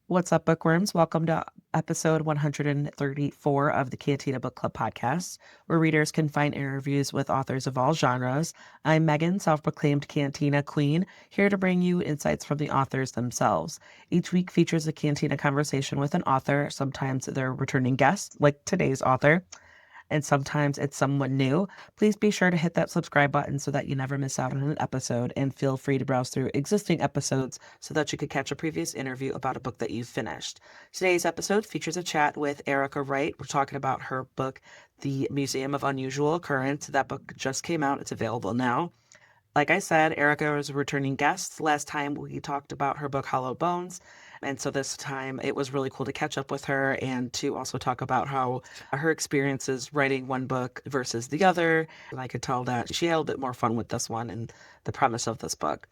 What's up, bookworms? Welcome to episode 134 of the Cantina Book Club podcast, where readers can find interviews with authors of all genres. I'm Megan, self-proclaimed Cantina Queen, here to bring you insights from the authors themselves. Each week features a Cantina conversation with an author. Sometimes they're returning guests, like today's author, and sometimes it's someone new. Please be sure to hit that subscribe button so that you never miss out on an episode, and feel free to browse through existing episodes so that you could catch a previous interview about a book that you've finished. Today's episode features a chat with Erica Wright. We're talking about her book, The Museum of Unusual Occurrence. That book just came out. It's available now. Like I said, Erica was a returning guest. Last time we talked about her book, Hollow Bones. And so this time it was really cool to catch up with her and to also talk about how her experiences writing one book versus the other. And I could tell that she had a little bit more fun with this one and the premise of this book.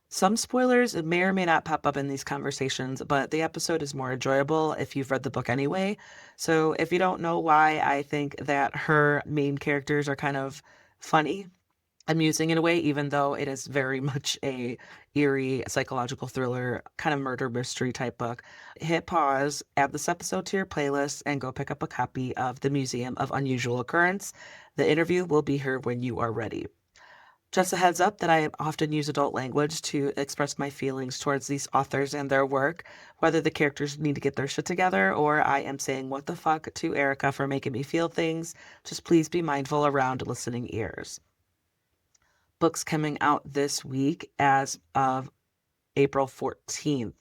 Some spoilers may or may not pop up in these conversations, but the episode is more enjoyable if you've read the book anyway. So if you don't know why I think that her main characters are kind of funny, amusing in a way, even though it is very much a eerie psychological thriller, kind of murder mystery type book, hit pause, add this episode to your playlist, and go pick up a copy of The Museum of Unusual Occurrence. The interview will be here when you are ready. Just a heads up that I often use adult language to express my feelings towards these authors and their work, whether the characters need to get their shit together or I am saying what the fuck to Erica for making me feel things. Just please be mindful around listening ears. Books coming out this week as of April 14th.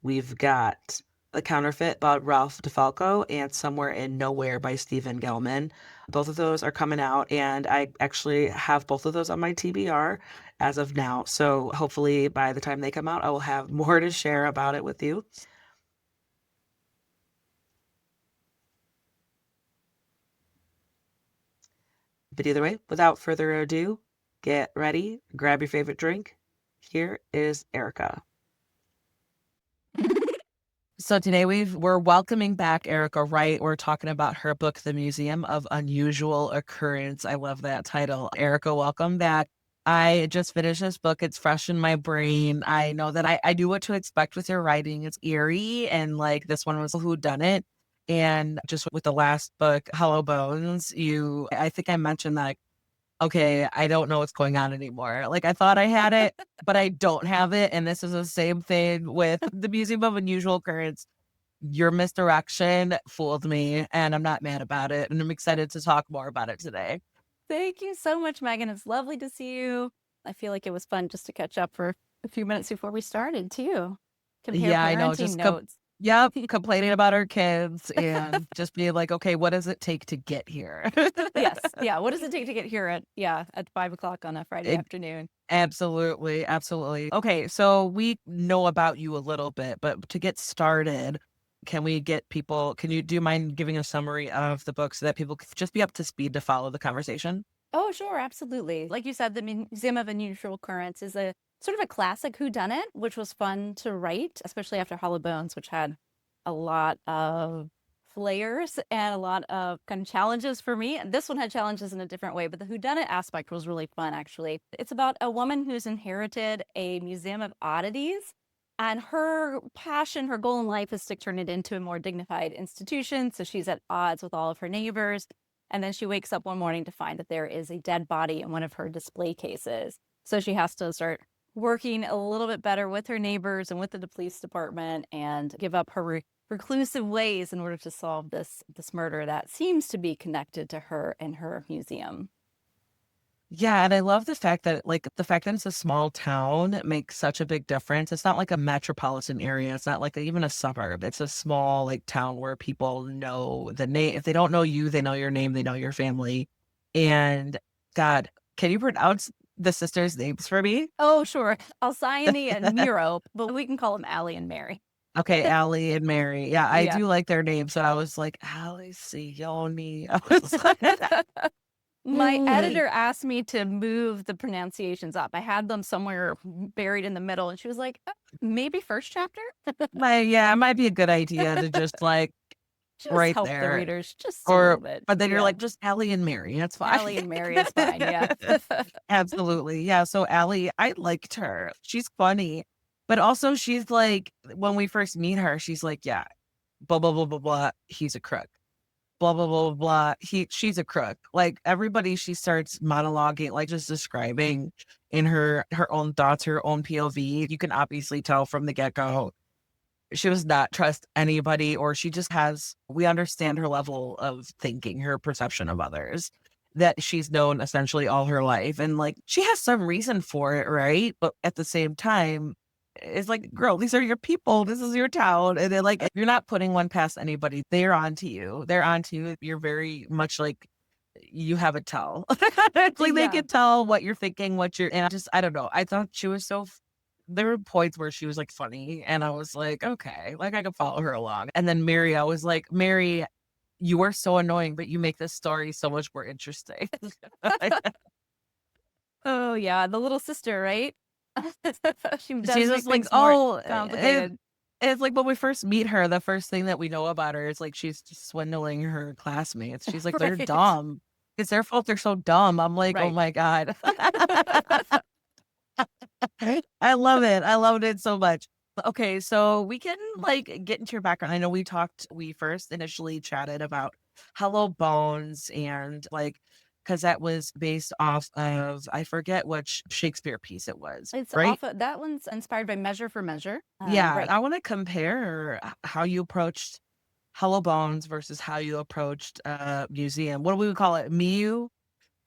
We've got The Counterfeit by Ralph DeFalco and Somewhere in Nowhere by Stephen Gellman. Both of those are coming out, and I actually have both of those on my TBR as of now. So hopefully by the time they come out, I will have more to share about it with you. But either way, without further ado, get ready, grab your favorite drink. Here is Erica. So today we're welcoming back Erica Wright. We're talking about her book, The Museum of Unusual Occurrence. I love that title. Erica, welcome back. I just finished this book. It's fresh in my brain. I know that I knew what to expect with your writing. It's eerie, and like this one was a whodunit. And just with the last book, Hollow Bones, I think I mentioned that, okay, I don't know what's going on anymore. Like I thought I had it, but I don't have it. And this is the same thing with the Museum of Unusual Occurrence. Your misdirection fooled me, and I'm not mad about it. And I'm excited to talk more about it today. Thank you so much, Megan. It's lovely to see you. I feel like it was fun just to catch up for a few minutes before we started, too. Compare Yeah, I know. parenting notes. Yep, complaining about our kids and just being like, okay, what does it take to get here? Yes. Yeah. What does it take to get here at 5 o'clock on a Friday afternoon? Absolutely, absolutely. Okay, so we know about you a little bit, but to get started, can you do you mind giving a summary of the book so that people could just be up to speed to follow the conversation? Oh, sure. Absolutely. Like you said, the Museum of Unusual Occurrence is a sort of a classic whodunit, which was fun to write, especially after Hollow Bones, which had a lot of flares and a lot of kind of challenges for me. This one had challenges in a different way, but the whodunit aspect was really fun, actually. It's about a woman who's inherited a museum of oddities, and her passion, her goal in life is to turn it into a more dignified institution. So she's at odds with all of her neighbors. And then she wakes up one morning to find that there is a dead body in one of her display cases. So she has to start working a little bit better with her neighbors and with the police department and give up her reclusive ways in order to solve this murder that seems to be connected to her and her museum. Yeah, and I love the fact that it's a small town makes such a big difference. It's not like a metropolitan area. It's not like even a suburb. It's a small like town where people know the name. If they don't know you, they know your name, they know your family. And God, can you pronounce the sisters' names for me? Oh, sure. Alcyone and Miro, but we can call them Allie and Mary. Okay, Allie and Mary. Yeah, I Yeah. do like their names. So I was like, Allie, Sione. I was like, My editor asked me to move the pronunciations up. I had them somewhere buried in the middle, and she was like, maybe first chapter? it might be a good idea to just like Just right help the there. readers just a little bit. But then you're Yeah. like, just Allie and Mary. That's fine. Allie and Mary is fine. Yeah. Absolutely. Yeah. So Allie, I liked her. She's funny. But also she's like, when we first meet her, she's like, yeah, blah, blah, blah, blah, blah. He's a crook. Blah, blah, blah, blah, blah. She's a crook. Like everybody, she starts monologuing, like just describing in her own thoughts, her own POV. You can obviously tell from the get-go she does not trust anybody, or she just has, we understand her level of thinking, her perception of others, that she's known essentially all her life. And like, she has some reason for it, right? But at the same time, it's like, girl, these are your people. This is your town. And then like, you're not putting one past anybody. They're on to you. They're on to you. You're very much like, you have a tell. It's like they Yeah. can tell what you're thinking, what you're, and I don't know. I thought she was so there were points where she was like funny and I was like, okay, like I could follow her along. And then Mary, I was like, Mary, you are so annoying, but you make this story so much more interesting. Oh yeah, the little sister, right? She does She's make just like, things more oh, complicated. it's like when we first meet her, the first thing that we know about her is like she's just swindling her classmates. She's like, they're Right. dumb. It's their fault they're so dumb. I'm like, oh Right. my God. I love it. I loved it so much. Okay, so we can like get into your background. I know we first initially chatted about Hello Bones and like, because that was based off of, I forget which Shakespeare piece it was, It's right? off of, that one's inspired by Measure for Measure. Yeah, Right. I want to compare how you approached Hello Bones versus how you approached museum. What do we call it? Miu?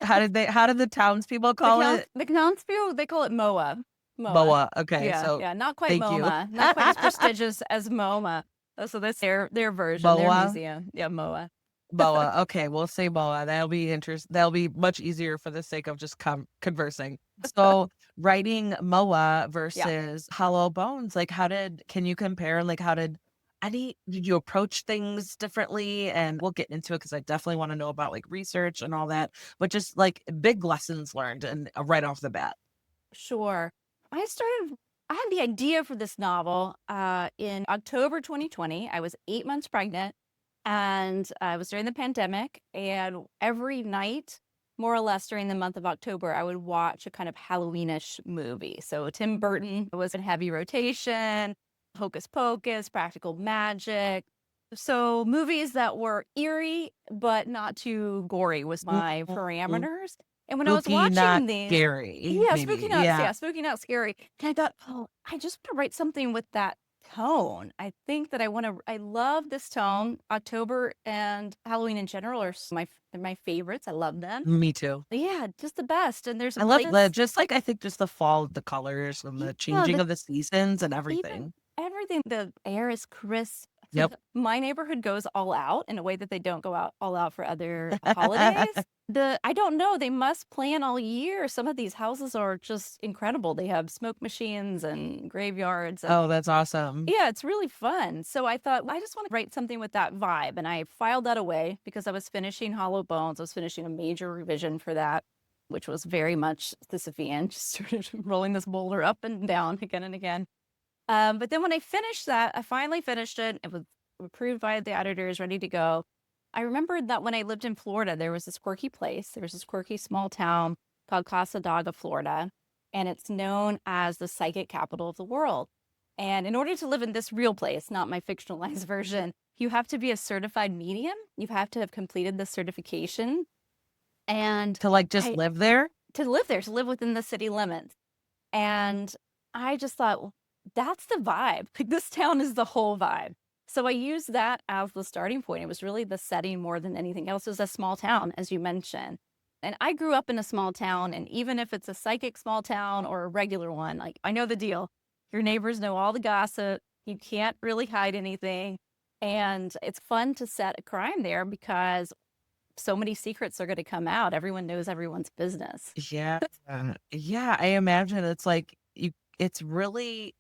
How did the townspeople call it? The townspeople, they call it MOA. MOA. Moa. Okay, Yeah, so yeah, not quite thank you. MoMA, not quite as prestigious as MoMA. So that's their version, their Moa. museum. Yeah, MOA. Boa. Okay, we'll say boa. That'll be That'll be much easier for the sake of just conversing. So writing Moa Yeah, versus Hollow Bones, like can you compare? Like did you approach things differently? And we'll get into it because I definitely want to know about like research and all that, but just like big lessons learned and right off the bat. sure. I had the idea for this novel in October 2020. I was 8 months pregnant and I was during the pandemic. And every night, more or less during the month of October, I would watch a kind of Halloweenish movie. So Tim Burton was in heavy rotation, Hocus Pocus, Practical Magic. So movies that were eerie, but not too gory was my Mm, parameters. And when I was spooky, not watching these, scary, yeah, spooky maybe. not Yeah. yeah, spooky not scary. And I thought, "Oh, I just want to write something with that tone." I think that I love this tone. October and Halloween in general are they're my favorites. I love them. Me too. Yeah, just the best. And there's a I love the place. just like I think just the fall, the colors and the Yeah, changing of the seasons and even everything. everything, the air is crisp. Yep. My neighborhood goes all out in a way that they don't go out all out for other holidays. I don't know, they must plan all year. Some of these houses are just incredible. They have smoke machines and graveyards and Oh, that's awesome. yeah, it's really fun. So I thought, "Well, I just want to write something with that vibe." And I filed that away because I was finishing Hollow Bones. I was finishing a major revision for that, which was very much Sisyphean, just sort of rolling this boulder up and down again and again. But then when I finished that, I finally finished it. It was approved by the editors, ready to go. I remembered that when I lived in Florida, there was this quirky place. There was this quirky small town called Cassadaga, Florida, and it's known as the psychic capital of the world. And in order to live in this real place, not my fictionalized version, you have to be a certified medium. You have to have completed the certification. And To like just I live there? to live there, to live within the city limits. And I just thought, "Well, that's the vibe. Like this town is the whole vibe." So I used that as the starting point. It was really the setting more than anything else. It was a small town, as you mentioned. And I grew up in a small town, and even if it's a psychic small town or a regular one, like I know the deal. Your neighbors know all the gossip. You can't really hide anything. And it's fun to set a crime there because so many secrets are going to come out. Everyone knows everyone's business. Yeah. Yeah, I imagine it's like it's really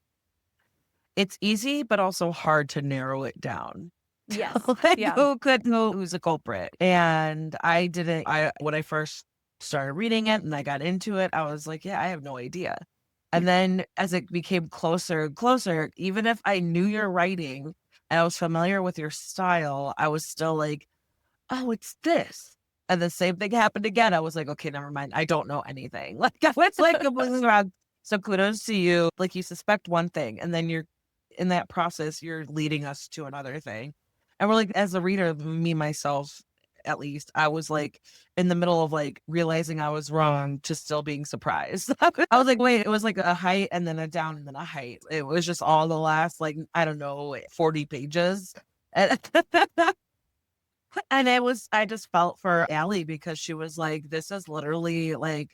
it's easy, but also hard to narrow it down. Yes. Like Yeah. who's a culprit? And I didn't I when I first started reading it and I got into it, I was like, yeah, I have no idea. And then as it became closer and closer, even if I knew your writing and I was familiar with your style, I was still like, oh, it's this. And the same thing happened again. I was like, okay, never mind. I don't know anything. Like I was like completely wrong. So kudos to you. Like you suspect one thing and then you're in that process, you're leading us to another thing. And we're like, as a reader, me, myself, at least, I was like in the middle of like realizing I was wrong to still being surprised. I was like, wait, it was like a height and then a down and then a height. It was just all the last, like, I don't know, 40 pages. And, and I just felt for Allie because she was like, this is literally like,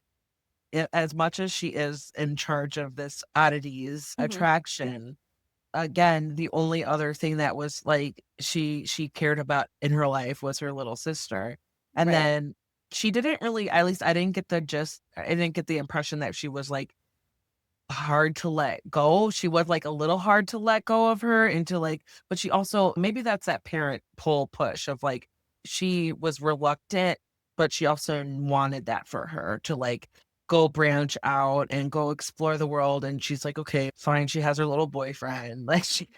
as much as she is in charge of this oddities Hmm. attraction, again, the only other thing that was like she cared about in her life was her little sister. And Right. then she didn't really, at least I didn't get the gist, I didn't get the impression that she was like hard to let go. She was like a little hard to let go of her into like, but she also, maybe that's that parent pull push of like, she was reluctant, but she also wanted that for her to like go branch out and go explore the world. And she's like, okay, fine. She has her little boyfriend. Like she,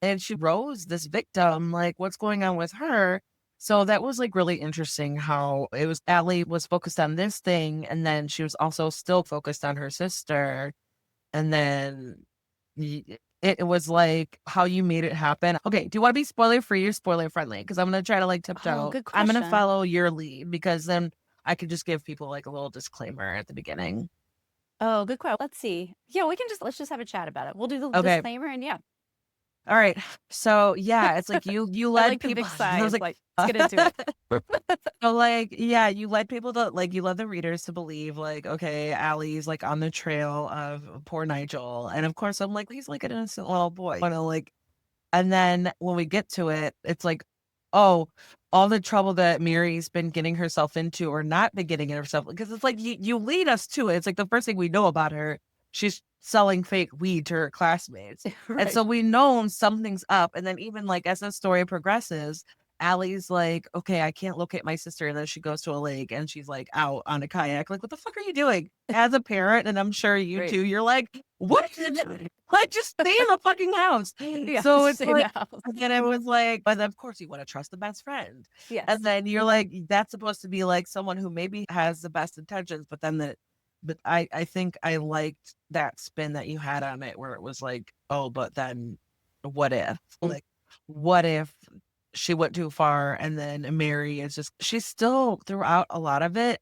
and she Rose, this victim, like what's going on with her? So that was like really interesting how it was Allie was focused on this thing and then she was also still focused on her sister. And then it was like how you made it happen. Okay, do you want to be spoiler free or spoiler friendly? Because I'm gonna try to like Oh, tiptoe. good I'm gonna question. follow your lead because then I could just give people like a little disclaimer at the beginning. Oh, good question. Let's see. Yeah, let's just have a chat about it. We'll do the Okay. disclaimer and yeah. All right. So yeah, it's like you I led like the people. big I sigh. was It's like, like, let's get into it. so like, yeah, you led people to like you led the readers to believe like, okay, Allie's like on the trail of poor Nigel. And of course I'm like, he's like an innocent little boy. You know, like, and then when we get to it, it's like, oh, all the trouble that Mary's been getting herself into or not been getting herself because it's like you lead us to it. It's like the first thing we know about her, she's selling fake weed to her classmates. And Right. so we know something's up. And then even like as the story progresses, Allie's like, okay, I can't locate my sister. And then she goes to a lake and she's like out on a kayak. Like, what the fuck are you doing? As a parent, and I'm sure you Right. too, you're like, what are you doing? Like, just stay in the fucking house. Yeah, So it's stay in like, the house. and then it was like, but of course you want to trust the best friend. And Yes. then you're like, that's supposed to be like someone who maybe has the best intentions, but then but I think I liked that spin that you had on it where it was like, oh, but then what if? Like, what if she went too far and then Mary is just, she's still throughout a lot of it.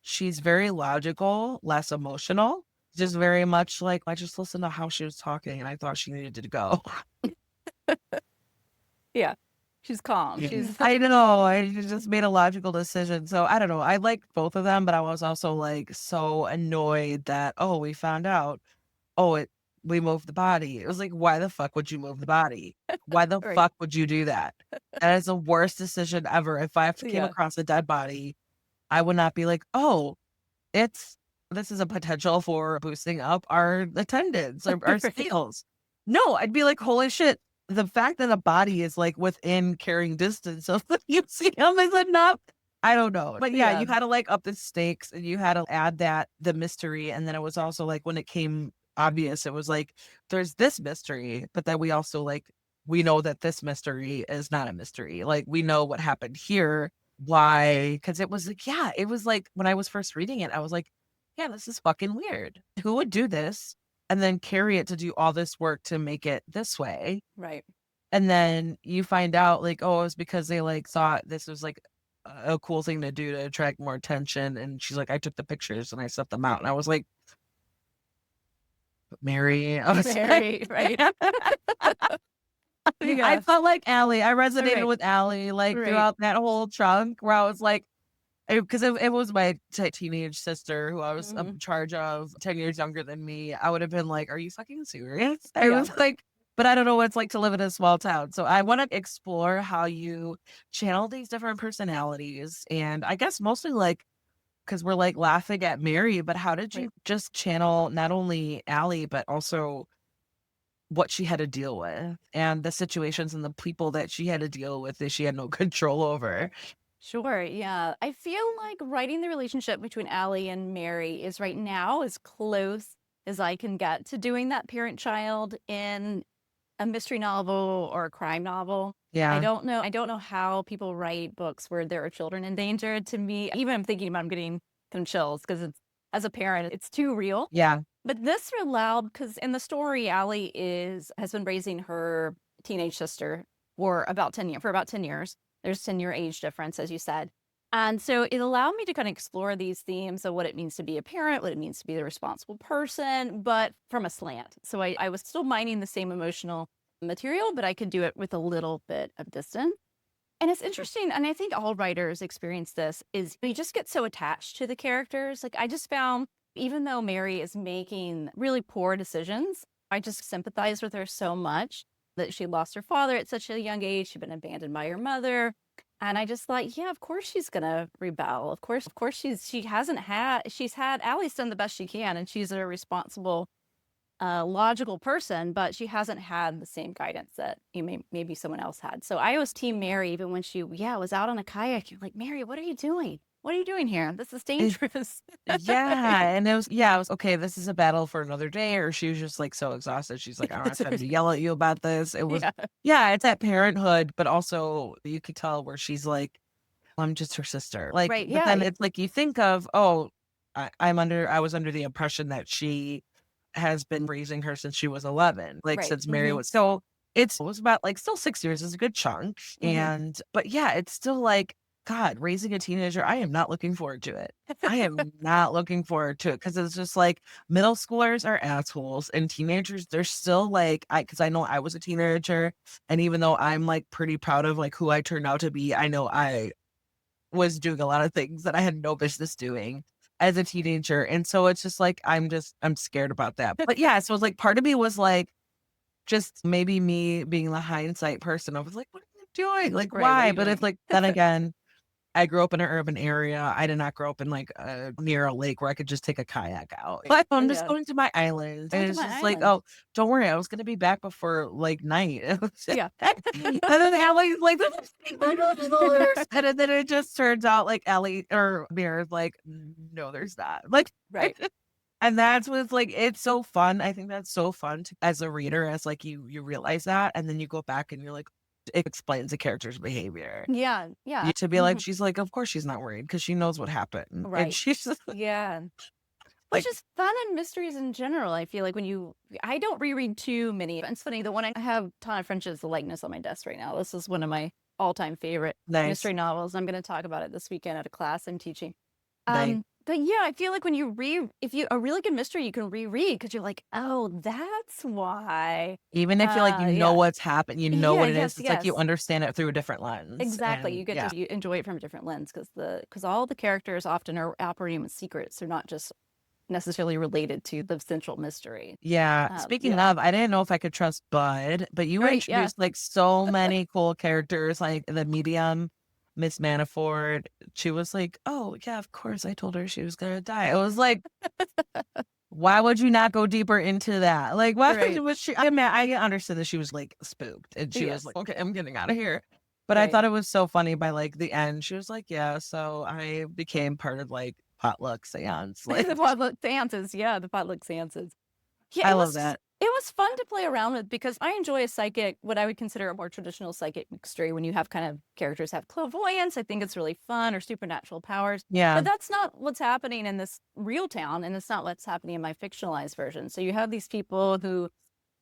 She's very logical, less emotional, just very much like, I just listened to how she was talking and I thought she needed to go. Yeah. She's calm. She's I know. I just made a logical decision. So I don't know. I liked both of them, but I was also like so annoyed that, oh, we found out, oh, we moved the body. It was like, why the fuck would you move the body? Why the right. fuck would you do that? That is the worst decision ever. If I came Yeah. across a dead body, I would not be like, oh, it's this is a potential for boosting up our attendance or our Right. sales. No, I'd be like, holy shit. The fact that a body is like within carrying distance of the museum is enough. I don't know. But yeah, Yeah. you had to like up the stakes and you had to add that the mystery. And then it was also like when it came obvious, it was like there's this mystery, but then we also like we know that this mystery is not a mystery. Like we know what happened here why? Because it was like, yeah, it was like when I was first reading it, I was like, yeah, this is fucking weird. Who would do this and then carry it to do all this work to make it this way? Right. And then you find out like, oh, it was because they like thought this was like a cool thing to do to attract more attention. And she's like, I took the pictures and I set them out. And I was like, Mary, I was like, Very right. I Yeah. felt like Allie. I All resonated right. with Allie like Right. throughout that whole chunk where I was like, because it was my teenage sister who I was Hmm. in charge of 10 years younger than me, I would have been like, "Are you fucking serious?" I Yeah. was like, but I don't know what it's like to live in a small town. So I want to explore how you channel these different personalities. And I guess mostly like, because we're like laughing at Mary, but how did Right. you just channel not only Allie, but also what she had to deal with and the situations and the people that she had to deal with that she had no control over? Sure. Yeah. I feel like writing the relationship between Allie and Mary is right now as close as I can get to doing that parent-child in a mystery novel or a crime novel. Yeah. I don't know how people write books where there are children in danger. To me, even I'm thinking about I'm getting some chills because it's as a parent, it's too real. Yeah. But this allowed, because in the story, Allie has been raising her teenage sister for about 10 years. There's 10-year age difference, as you said. And so it allowed me to kind of explore these themes of what it means to be a parent, what it means to be the responsible person, but from a slant. So I was still mining the same emotional material, but I could do it with a little bit of distance. And it's interesting, and I think all writers experience this, is you just get so attached to the characters. Like, I just found, even though Mary is making really poor decisions, I just sympathize with her so much that she lost her father at such a young age. She'd been abandoned by her mother. And I just thought, yeah, of course she's gonna rebel. Of course she's had Allie's done the best she can, and she's a responsible, logical person, but she hasn't had the same guidance that maybe someone else had. So I was team Mary, even when she, was out on a kayak. You're like, Mary, what are you doing? What are you doing here? This is It dangerous. Yeah, and it was, "Okay, this is a battle for another day," or she was just, like, so exhausted, she's like, "I don't have time to yell at you about this." It was Yeah. Yeah, it's that parenthood, but also you could tell where she's like, "I'm just her sister." Like, Right. but Yeah. then it's like you think of, "Oh, I was under the impression that she has been raising her since she was 11, like, Right. since Mary Mm-hmm. was." So, it was about, like, still 6 years is a good chunk, Mm-hmm. and but yeah, it's still like, God, raising a teenager, I am not looking forward to it. I am not looking forward to it because it's just like middle schoolers are assholes and teenagers, they're still like, because I know I was a teenager, and even though I'm, like, pretty proud of, like, who I turned out to be, I know I was doing a lot of things that I had no business doing as a teenager, and so it's just like, I'm scared about that. But yeah, so it's like part of me was like, just maybe me being the hindsight person, I was like, "What are you doing? Like, Right. What are why?" you But it's doing? like, then again, I grew up in an urban area. I did not grow up in, like, near a lake where I could just take a kayak out. But I'm just Yeah. going to my island, and Going to it's my just like, island. "Oh, don't worry, I was gonna be back before, like, night." It was Yeah. and then Allie's like, "This is $600." And then it just turns out, like, Ellie or Mira's like, "No, there's not." Like, Right. and that's what's like, it's so fun. I think that's so fun to as a reader, as, like, you realize that, and then you go back and you're like, it explains the character's behavior. Yeah. Yeah. You to be like, Mhm. she's like, "Of course she's not worried because she knows what happened." And Right. she's just Yeah. Which like, is fun in mysteries in general. I feel like I don't reread too many. It's funny, the one I have, Ton of Friendship's the likeness on my desk right now. This is one of my all-time favorite "Nice, mystery novels. I'm going to talk about it this weekend at a class I'm teaching. nice." But yeah, I feel like when if you, a really good mystery, you can reread because you're like, oh, that's why. Even if you like, you know Yeah. what's happened, you know Yeah. what it is, Yes. it's like you Yes. understand it through a different lens, Exactly. and You get yeah. to enjoy it from a different lens because all the characters often are operating with secrets. They're not just necessarily related to the central mystery. Yeah, speaking Yeah. of, I didn't know if I could trust Bud, but you Right. Yeah. introduced, like, so many cool characters, like, the medium, Miss Manafort, she was like, "Oh, yeah, of course, I told her she was gonna die." I was like, why would you not go deeper into that? Like, why would Right. was she I mean, I understood that she was, like, spooked, and she was Yes. like, "Okay, I'm getting out of here." But I Right. thought it was so funny by, like, the end, she was like, "Yeah, so I became part of, like, potluck seance." Like, The potluck seances. Yeah. The potluck seances. Yeah, I love that. it was fun to play around with because I enjoy a psychic, what I would consider a more traditional psychic story when you have kind of characters have clairvoyance. I think it's really fun, or supernatural powers. Yeah. But that's not what's happening in this real town, and it's not what's happening in my fictionalized version. So you have these people who,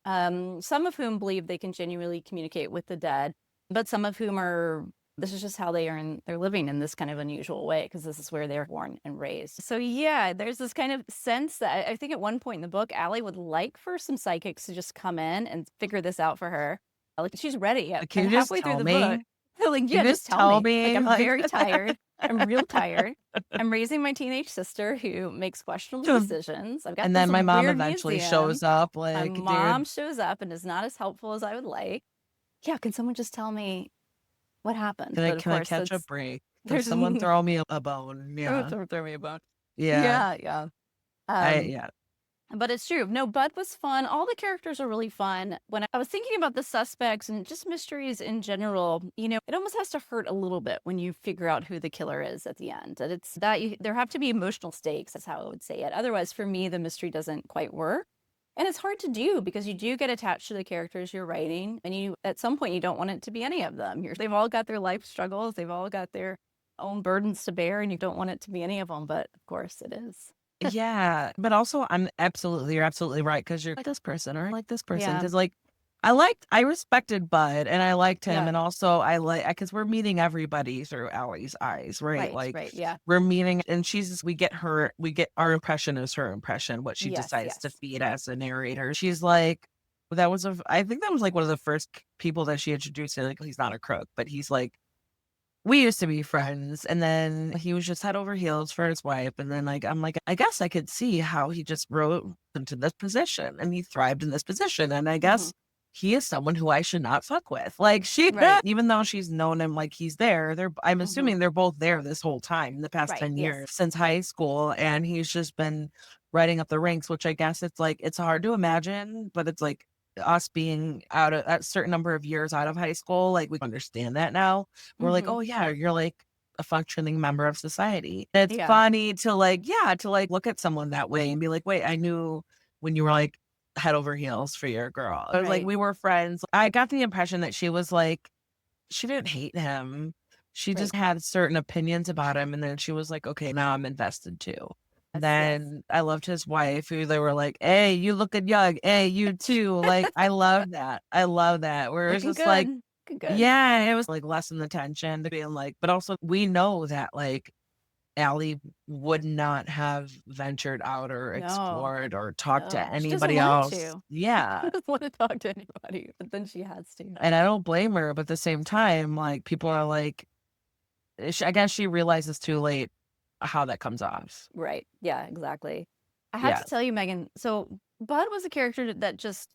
some of whom believe they can genuinely communicate with the dead, but some of whom are, this is just how they're living in this kind of unusual way because this is where they're born and raised. So yeah, there's this kind of sense that I think at one point in the book, Allie would like for some psychics to just come in and figure this out for her. Like, she's ready. Like, "Can And you just halfway through tell the book, me? they're like, Can yeah, you just just tell tell me. Like, me?" I'm Like very tired. I'm real tired. I'm raising my teenage sister who makes questionable decisions. I've got and this then my mom weird eventually museum. shows up, My like, mom "Dude, shows up and is not as helpful as I would like. Yeah, can someone just tell me what happened? But of can I course, catch a break? Can there's someone throw me a bone?" Yeah. throw me a bone. Yeah. Yeah, yeah. Um, Yeah. but it's true. No, Bud was fun. All the characters are really fun. When I was thinking about the suspects and just mysteries in general, it almost has to hurt a little bit when you figure out who the killer is at the end. And it's that there have to be emotional stakes. That's how I would say it. Otherwise, for me, the mystery doesn't quite work. And it's hard to do because you do get attached to the characters you're writing, and at some point you don't want it to be any of them. They've all got their life struggles, they've all got their own burdens to bear, and you don't want it to be any of them, but of course it is. Yeah, but also you're absolutely right because you're like this person or I like this person Yeah. because like I respected Bud and I liked him Yeah. and also I like because we're meeting everybody through Allie's eyes, right? Right. Like Right. Yeah. we're meeting and we get our impression is her impression, what she Yes. decides to Yes. feed as a narrator. She's like, I think that was like one of the first people that she introduced to, like, he's not a crook, but he's like, we used to be friends, and then he was just head over heels for his wife, and then, like, I'm like, I guess I could see how he just rose into this position, and he thrived in this position, and I Hmm. guess he is someone who I should not fuck with. Like, she Right. even though she's known him, like, he's there, I'm Hmm. assuming they're both there this whole time, in the past Right. 10 Yes. years, since high school, and he's just been riding up the ranks, which I guess it's, like, it's hard to imagine, but it's, like, us being out of a certain number of years out of high school, like, we understand that now. We're like, Hmm. "Oh, yeah, you're, like, a functioning member of society." It's Yeah. funny to, like yeah, to, like, look at someone that way and be like, "Wait, I knew when you were, like, head over heels for your girl." I was like, Right. "We were friends." I got the impression that she was, like she didn't hate him. She Right. just had certain opinions about him, and then she was like, "Okay, now I'm invested too." Yes. Yes. Then I loved his wife who they were like, "Hey, you looking young. Hey, you too." Like, I love that. I love that. Where it's Looking just like good. Looking good. yeah, it was like lessen the tension to being like but also we know that like Allie would not have ventured out or No. explored or talked to No. She doesn't anybody want else. to. Yeah. She doesn't want to talk to anybody, but then she has to. And I don't blame her, but at the same time, like people are like I guess she realizes too late how that comes off. Right. Yeah, exactly. I have Yeah. to tell you, Megan, so Bud was a character that just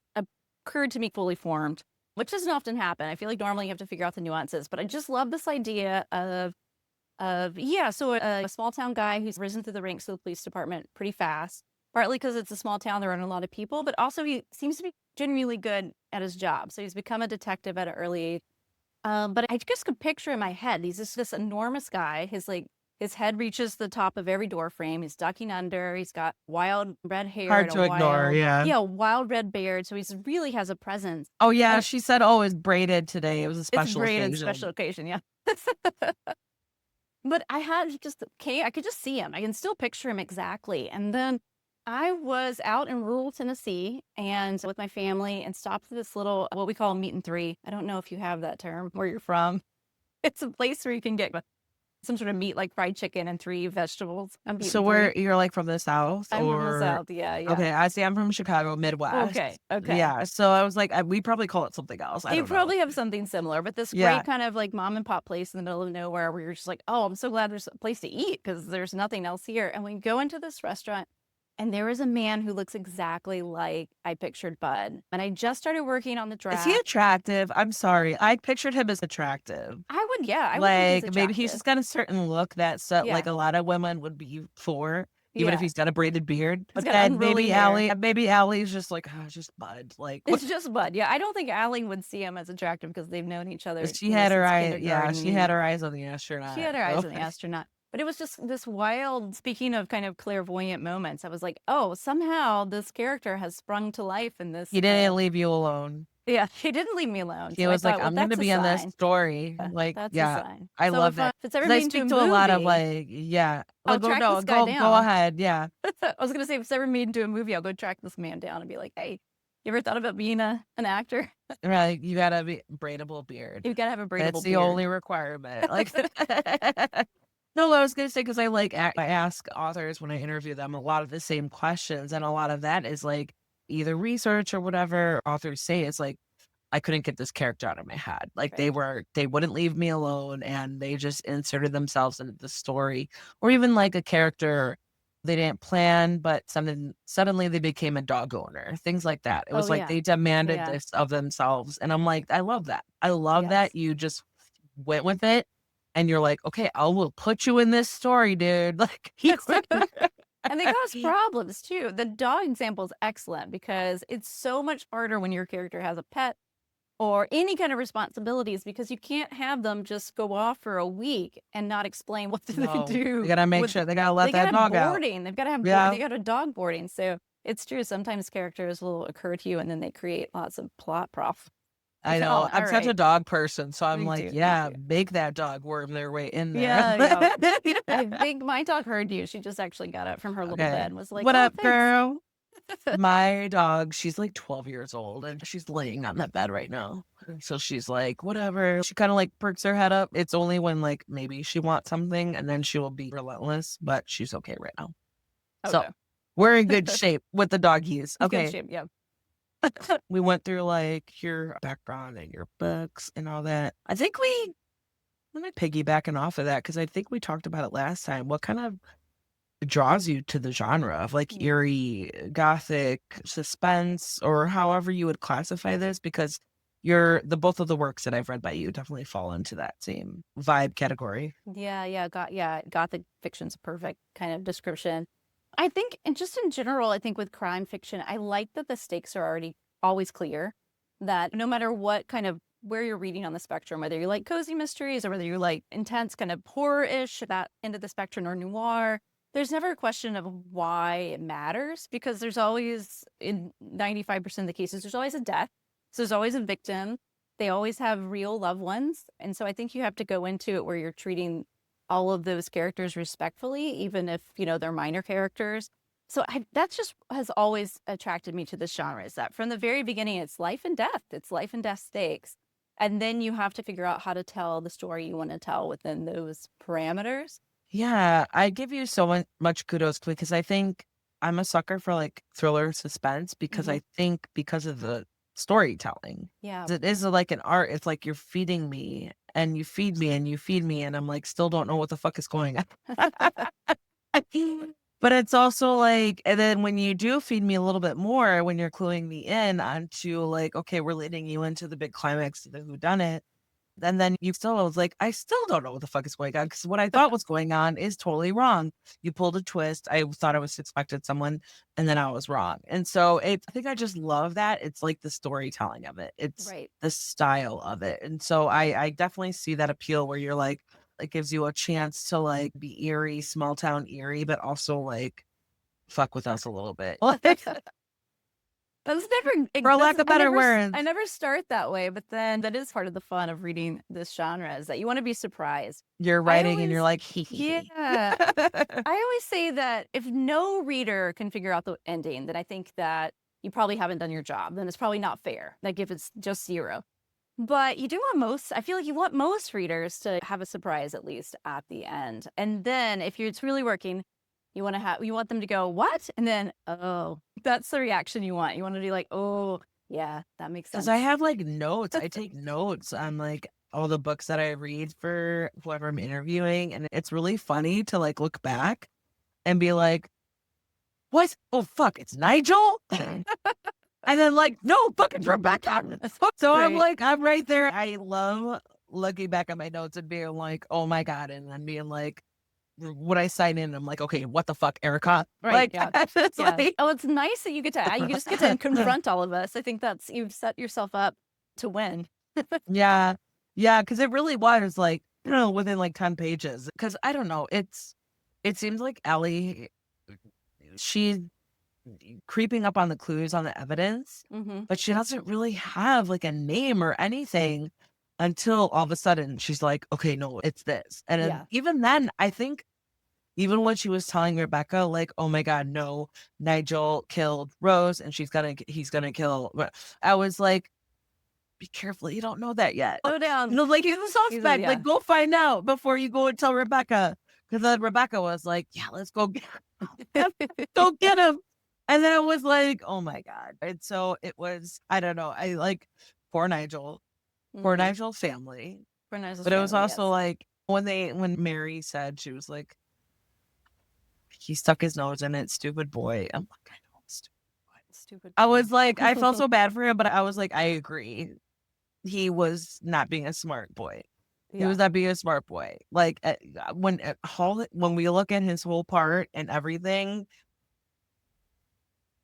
occurred to me fully formed, which doesn't often happen. I feel like normally you have to figure out the nuances, but I just love this idea of yeah, so a small town guy who's risen through the ranks of the police department pretty fast, partly because it's a small town, there aren't a lot of people, but also he seems to be genuinely good at his job. So he's become a detective at an early age. But I just could picture in my head, he's just this enormous guy. His head reaches the top of every door frame. He's ducking under. He's got wild red hair Hard and a to ignore, yeah. wild red beard. So he's really has a presence. Oh, yeah, And she said, "Oh, it's braided today. It was a it's special braided special occasion." occasion, yeah. But I had just okay, I could just see him. I can still picture him exactly. And then I was out in rural Tennessee and with my family and stopped at this little what we call a meet and three. I don't know if you have that term where you're from. It's a place where you can get some sort of meat like fried chicken and three vegetables. I'm meat So and three. where you're, like, from the South I'm from the or South. Yeah, yeah. okay, I see, I'm from Chicago, Okay, Midwest. okay. Yeah, so I was like, we probably call it something else, I They don't know. probably have something similar, but this Yeah. great kind of like mom and pop place in the middle of nowhere where you're just like, oh, I'm so glad there's a place to eat because there's nothing else here. And we go into this restaurant and there is a man who looks exactly like I pictured Bud. And I just started working on the Is he draft. attractive? I'm sorry, I pictured him as attractive. I would think he's Like, maybe he's attractive. just got a certain look that like, Yeah, a lot of women would be for, even if yeah. he's got a braided beard. He's But got then unruly hair. Maybe Allie's just like, "Oh, just Bud." Like, what It's just Bud. Yeah, I don't think Allie would see him as attractive because they've known each other, she had her since eye yeah, kindergarten she and had her eyes on the she astronaut, had her eyes so on the astronaut. But it was just this wild, speaking of kind of clairvoyant moments, I was like, oh, somehow this character has sprung to life in this. he didn't leave you alone. Yeah, he didn't leave me alone. He So I was like, thought, well, "I'm gonna that's a be in this sign. story." Yeah, Like, that's a yeah, sign. I So love if, that. if it's ever 'Cause I made into a speak to a lot of, movie, like yeah. I'll Like, go track no, this guy go down. ahead, yeah. I was going to say, if it's ever made into a movie, I'll go track this man down and be like, hey, you ever thought about being an actor? Right, you gotta be braidable beard. You've got to have a That's braidable the beard. only requirement, like no, I was gonna say because I ask authors when I interview them a lot of the same questions, and a lot of that is, like, either research or whatever authors say is like, "I couldn't get this character out of my head." Like, Right. they wouldn't leave me alone, and they just inserted themselves into the story, or even, like, a character they didn't plan, but suddenly they became a dog owner, things like that. It Oh, was like yeah. they demanded Yeah. this of themselves, and I'm like, "I love that. I love that Yes. you just went with it and you're like, "Okay, I will put you in this story, dude." Like, you And they cause problems too. The dog example is excellent because it's so much harder when your character has a pet or any kind of responsibilities because you can't have them just go off for a week and not explain what do they No, they do gotta make with sure they gotta let they gotta that have dog out. boarding. They've got to have Yeah. they got a dog boarding. So it's true. Sometimes characters will occur to you and then they create lots of plot prof. I know. Oh, I'm all such a right. dog person, so I'm Me like, too. Me yeah, too. make that dog worm their way in there. Yeah, yeah. I think my dog heard you. She just actually got up from her little bed Okay. and was like, What "Oh, up, thanks." girl? My dog, she's like 12 years old and she's laying on that bed right now. And so she's like, whatever. She kind of like perks her head up. It's only when like maybe she wants something and then she will be relentless, but she's okay right now. So Okay. we're in good shape with the doggies. Good Okay. shape. Yeah. We went through like your background and your books and all that. I think let me piggybacking off of that because I think we talked about it last time. What kind of draws you to the genre of like Mm. eerie, gothic, suspense, or however you would classify this? Because you're the both of the works that I've read by you definitely fall into that same vibe category. Yeah. Gothic fiction's a perfect kind of description. I think, and just in general, I think with crime fiction, I like that the stakes are already always clear. That no matter what kind of where you're reading on the spectrum, whether you like cozy mysteries or whether you like intense kind of horror-ish, that end of the spectrum or noir, there's never a question of why it matters because there's always, in 95% of the cases, there's always a death. So there's always a victim. They always have real loved ones. And so I think you have to go into it where you're treating all of those characters respectfully, even if, they're minor characters. So that's just has always attracted me to this genre is that from the very beginning, it's life and death. It's life and death stakes. And then you have to figure out how to tell the story you want to tell within those parameters. Yeah, I give you so much kudos because I think I'm a sucker for like thriller suspense because Hmm. I think because of the storytelling. Yeah. It is like an art. It's like you're feeding me and you feed me and you feed me and I'm like still don't know what the fuck is going on. But it's also like, and then when you do feed me a little bit more, when you're cluing me in onto like, okay, we're leading you into the big climax of the whodunit, and then you still, I was like, I still don't know what the fuck is going on because what I thought was going on is totally wrong. You pulled a twist. I thought I was suspected someone, and then I was wrong. And so I think I just love that. It's like the storytelling of it. It's Right. the style of it. And so I definitely see that appeal where you're like, it gives you a chance to like be eerie, small town eerie, but also like fuck with us a little bit. That's never For that's lack of better I words. never start that way, but then that is part of the fun of reading this genre is that you want to be surprised. You're I writing and you're always like, hee hee hee. Yeah. I always say that if no reader can figure out the ending, then I think that you probably haven't done your job. Then it's probably not fair. Like if it's just zero. But you do want I feel like you want most readers to have a surprise at least at the end. And then if it's really working, you want them to go, "What?" And then, "Oh." That's the reaction you want. You want to be like, "Oh, yeah, that makes 'Cause I sense." have, like, notes. I take notes on, like, all the books that I read for whoever I'm interviewing, and it's really funny to, like, look back and be like, "What? Oh, fuck, it's Nigel?" And then, like, "No, fucking Rebecca." So I'm Right. like, I'm right there. I love looking back at my notes and being like, "Oh my god," and then being like, when I sign in, I'm like, "Okay, what the fuck, Erica?" Right, Like, yeah. it's Yeah. like Oh, it's nice that you just get to confront all of us. I think that's you've set yourself up to win. Yeah. Yeah, because it really was, like, within, like, 10 pages. Because I don't know, it seems like Ellie, she's creeping up on the clues on the evidence, Mhm. but she doesn't really have, like, a name or anything until all of a sudden she's like, "Okay, no, it's this." And then Yeah. even then, I think even when she was telling Rebecca, like, "Oh my god, no, Nigel killed Rose and he's gonna kill," I was like, be careful, you don't know that yet. Slow down. Like, he's a suspect, like, Yeah. go find out before you go and tell Rebecca. Because then Rebecca was like, "Yeah, let's go get go get him." And then it was like, "Oh my god." And so it was I don't know, I like poor Mhm. Nigel's family, For Nigel's but it was family, also yes. like when Mary said, she was like, "He stuck his nose in it, stupid boy." I'm like, "I know, stupid boy." Stupid I boy. was like I felt so bad for him, but I was like, "I agree." He was not being a smart boy. He Yeah. was not being a smart boy. Like, when we look at his whole part and everything,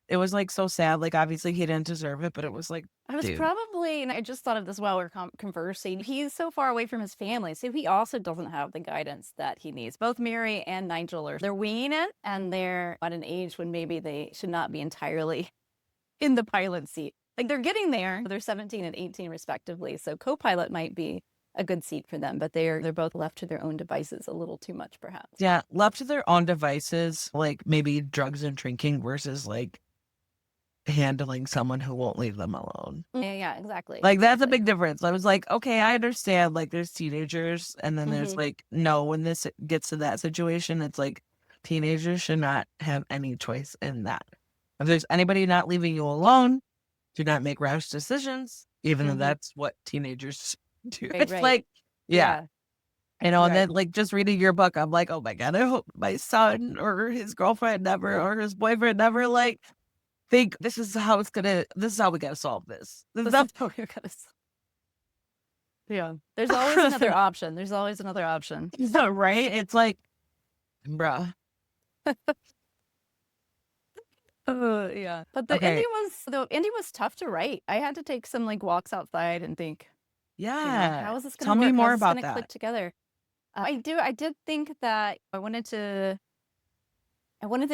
it was, like, so sad, like, obviously, he didn't deserve it, but it was like, I was dude. probably and I just thought of this while we're conversing. He's so far away from his family, so he also doesn't have the guidance that he needs. Both Mary and Nigel they're winging it, and they're at an age when maybe they should not be entirely in the pilot seat. Like they're getting there. They're 17 and 18 respectively. So co-pilot might be a good seat for them, but they're both left to their own devices a little too much, perhaps. Yeah, left to their own devices, like maybe drugs and drinking versus like handling someone who won't leave them alone. Yeah, exactly. Like that's a exactly. big difference. I was like, okay, I understand. Like there's teenagers, and then there's like, no, when this gets to that situation, it's like teenagers should not have any choice in that. If there's anybody not leaving you alone, do not make rash decisions, even though that's what teenagers do. Right, It's right. like, yeah. And Right. then like just reading your book, I'm like, oh my God, I hope my son or his girlfriend never or his boyfriend never like think this is how we gotta solve this. This is how we gotta Yeah. There's always another option. There's always another option. Right? It's like, bruh. Yeah. But the Okay. ending was tough to write. I had to take some like walks outside and think, Yeah. how is this gonna Tell me work? more How's this about gonna click that. together? I did think that I wanted the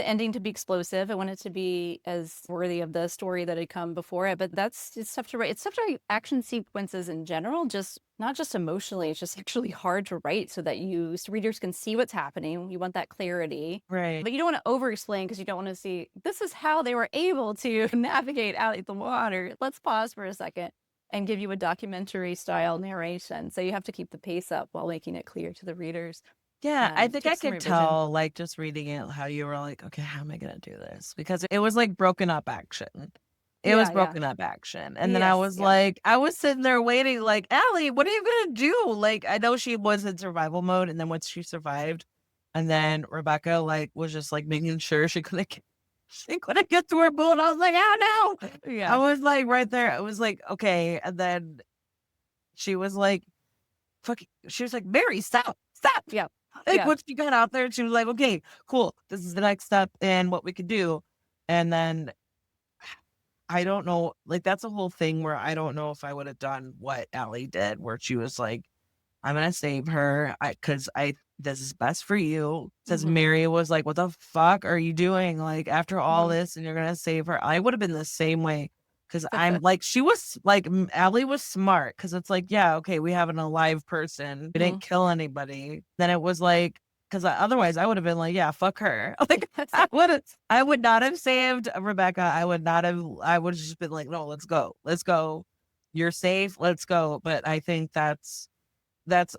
ending to be explosive. I wanted it to be as worthy of the story that had come before it, but it's tough to write. It's tough to write action sequences in general, just not just emotionally. It's just actually hard to write so that readers can see what's happening. You want that clarity, Right. but you don't want to over-explain because you don't want to see this is how they were able to navigate out of the water. Let's pause for a second and give you a documentary style narration. So you have to keep the pace up while making it clear to the readers. Yeah, I think I Took some could revision. tell, like, just reading it, how you were like, okay, how am I gonna do this? Because it was like broken up action. It was Yeah, yeah. broken up action. And then I Yes, was yeah. like, I was sitting there waiting, like, Allie, what are you gonna do? Like, I know she was in survival mode, and then once she survived, and then Rebecca like was just like making sure she couldn't get to her boat. I was like, oh no. I Yeah. was like right there. I was like, okay. And then she was like, she was like, Mary, stop. Yeah. Like Yeah. once she got out there, she was like, okay, cool. This is the next step and what we could do. And then I don't know, like that's a whole thing where I don't know if I would have done what Allie did, where she was like, I'm gonna save her because this is best for you. Says Mary was like, what the fuck are you doing? Like after all this, and you're gonna save her. I would have been the same way. Cause I'm like, she was like, Allie was smart. Cause it's like, yeah, okay, we have an alive person. We didn't kill anybody. Then it was like, cause otherwise I would have been like, yeah, fuck her. Like I would not have saved Rebecca. I would have just been like, no, let's go. Let's go. You're safe. Let's go. But I think that's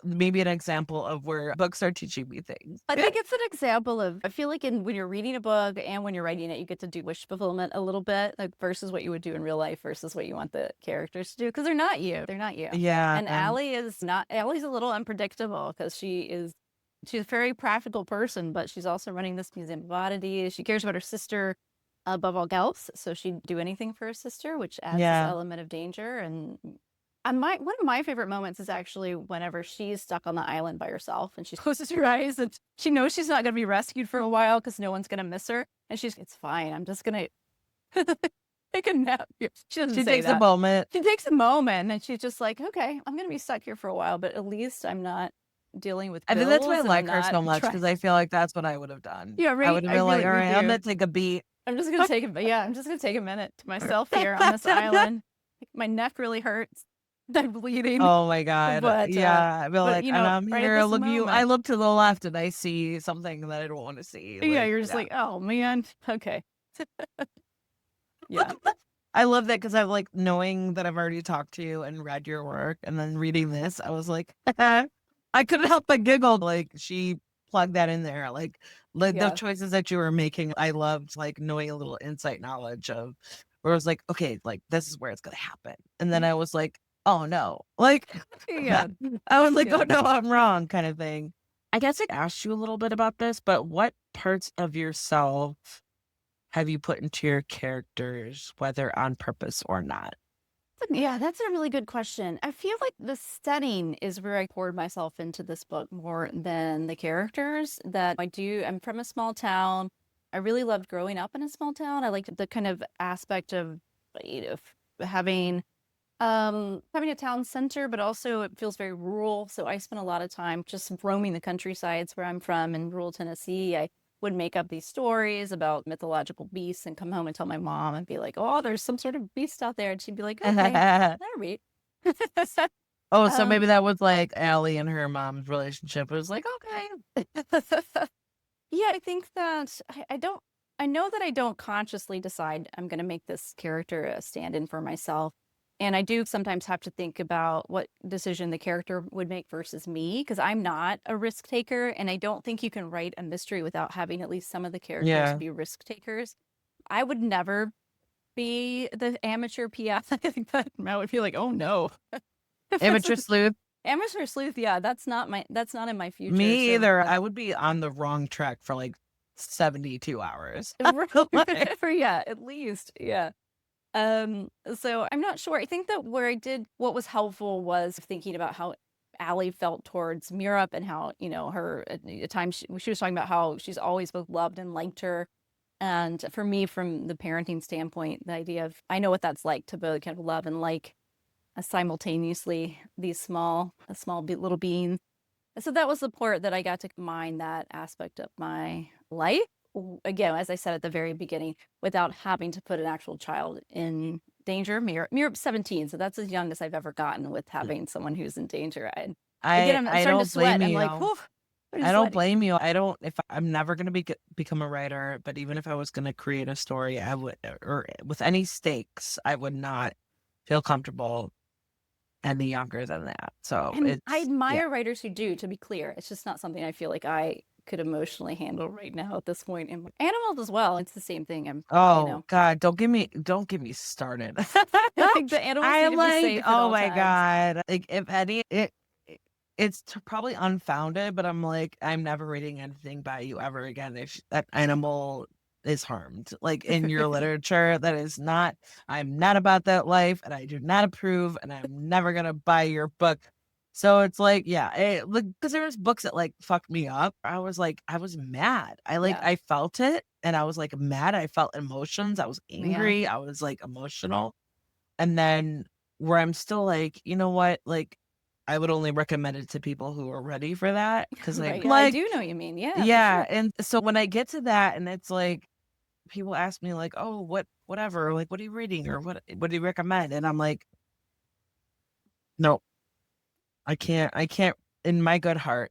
maybe an example of where books are teaching me things. I think it's an example of, I feel like when you're reading a book and when you're writing it, you get to do wish fulfillment a little bit, like versus what you would do in real life versus what you want the characters to do. Cause they're not you. They're not you. Yeah. And Allie's a little unpredictable because she's a very practical person, but she's also running this museum of oddities. She cares about her sister above all else. So she'd do anything for her sister, which adds this element of danger. And one of my favorite moments is actually whenever she's stuck on the island by herself and she closes her eyes and she knows she's not going to be rescued for a while because no one's going to miss her. And it's fine. I'm just going to take a nap. She takes a moment. She takes a moment and she's just like, okay, I'm going to be stuck here for a while, but at least I'm not dealing with I think that's why I like her so much trying. because I feel like that's what I would have done. Yeah, right. I would have been like, really all right, I'm do. gonna take a beat. I'm just gonna take a minute to myself here on this island. My neck really hurts. I'm bleeding. Oh my God. But yeah. I feel like, you and know, I'm right here. at this Look you. I moment. look to the left and I see something that I don't want to see. Yeah, Like, you're just like, oh man. Okay. Yeah. I love that because I'm like knowing that I've already talked to you and read your work, and then reading this, I was like, I couldn't help but giggle. Like she plugged that in there. Like the choices that you were making, I loved like knowing a little insight knowledge of where I was like, okay, like this is where it's gonna happen. And then I was like, oh no. Like Yeah. I was like, oh no, I'm wrong, kind of thing. I guess I asked you a little bit about this, but what parts of yourself have you put into your characters, whether on purpose or not? Yeah, that's a really good question. I feel like the setting is where I poured myself into this book more than the characters. I'm from a small town. I really loved growing up in a small town. I liked the kind of aspect of, having a town center, but also it feels very rural. So I spent a lot of time just roaming the countrysides where I'm from in rural Tennessee. I would make up these stories about mythological beasts and come home and tell my mom and be like, oh, there's some sort of beast out there. And she'd be like, okay, all right. Oh, so maybe um, that was like Allie and her mom's relationship. It was like, okay. yeah, I think that I know that I don't consciously decide I'm going to make this character a stand-in for myself. And I do sometimes have to think about what decision the character would make versus me, because I'm not a risk taker. And I don't think you can write a mystery without having at least some of the characters Yeah. be risk takers. I would never be the amateur PI. I think that Matt would be like, oh no. Amateur sleuth. Amateur sleuth, yeah, that's not in my future. Me So either. I would be on the wrong track for like 72 hours. yeah, at least. Yeah. So I'm not sure. I think that what was helpful was thinking about how Allie felt towards Murup and how, her at the time she was talking about how she's always both loved and liked her. And for me, from the parenting standpoint, the idea of I know what that's like to both kind of love and like simultaneously these little beings. So that was the part that I got to mine that aspect of my life. Again, as I said at the very beginning, without having to put an actual child in danger. Murup's 17, so that's as young as I've ever gotten with having someone who's in danger. And again, I'm I starting to don't sweat. blame I'm you. like, whew, I don't blame you. If I'm never going to become a writer, but even if I was going to create a story, I would, or with any stakes, I would not feel comfortable any younger than that. So And I yeah. admire writers who do, to be clear. It's just not something I feel like I could emotionally handle right now at this point. And animals as well. It's the same thing. Oh God, don't get me started. I think the animals need to be safe at oh all my times. God. Like if any it's probably unfounded, but I'm like, I'm never reading anything by you ever again if that animal is harmed. Like in your literature, I'm not about that life and I do not approve and I'm never gonna buy your book. So it's like, yeah, because there was books that like fucked me up. I was mad. I felt it and I was like mad. I felt emotions. I was angry. I was like emotional. And then where I'm still like, you know what? Like I would only recommend it to people who are ready for that. Cause Right. like, I do know what you mean. Yeah. yeah. For sure. And so when I get to that and it's like, people ask me like, oh, whatever, like, what are you reading or what do you recommend? And I'm like, no, I can't in my good heart.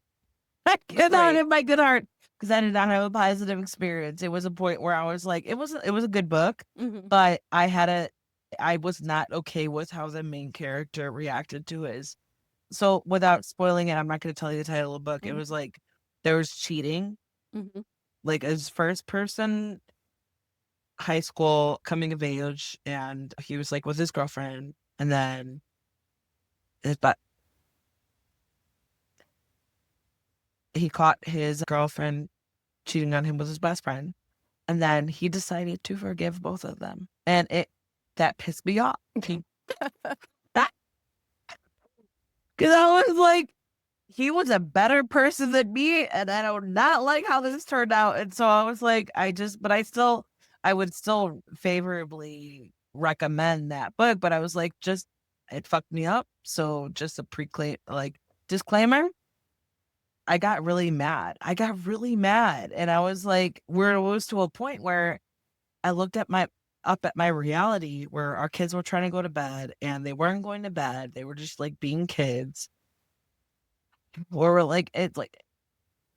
I cannot in my good heart because I did not have a positive experience. It was a point where I was like, it was a good book, but I was not okay with how the main character reacted to his. So without spoiling it, I'm not going to tell you the title of the book. It was like there was cheating, like his first person high school coming of age, and he was like with his girlfriend, and then but he caught his girlfriend cheating on him with his best friend, and then he decided to forgive both of them, and that pissed me off. That because I was like, he was a better person than me, and I do not like how this turned out. And so I was like, I would still favorably recommend that book, but I was like, it fucked me up. So just a disclaimer. I got really mad. And I was like, it was to a point where I looked at up at my reality where our kids were trying to go to bed and they weren't going to bed. They were just like being kids. Or like, it's like,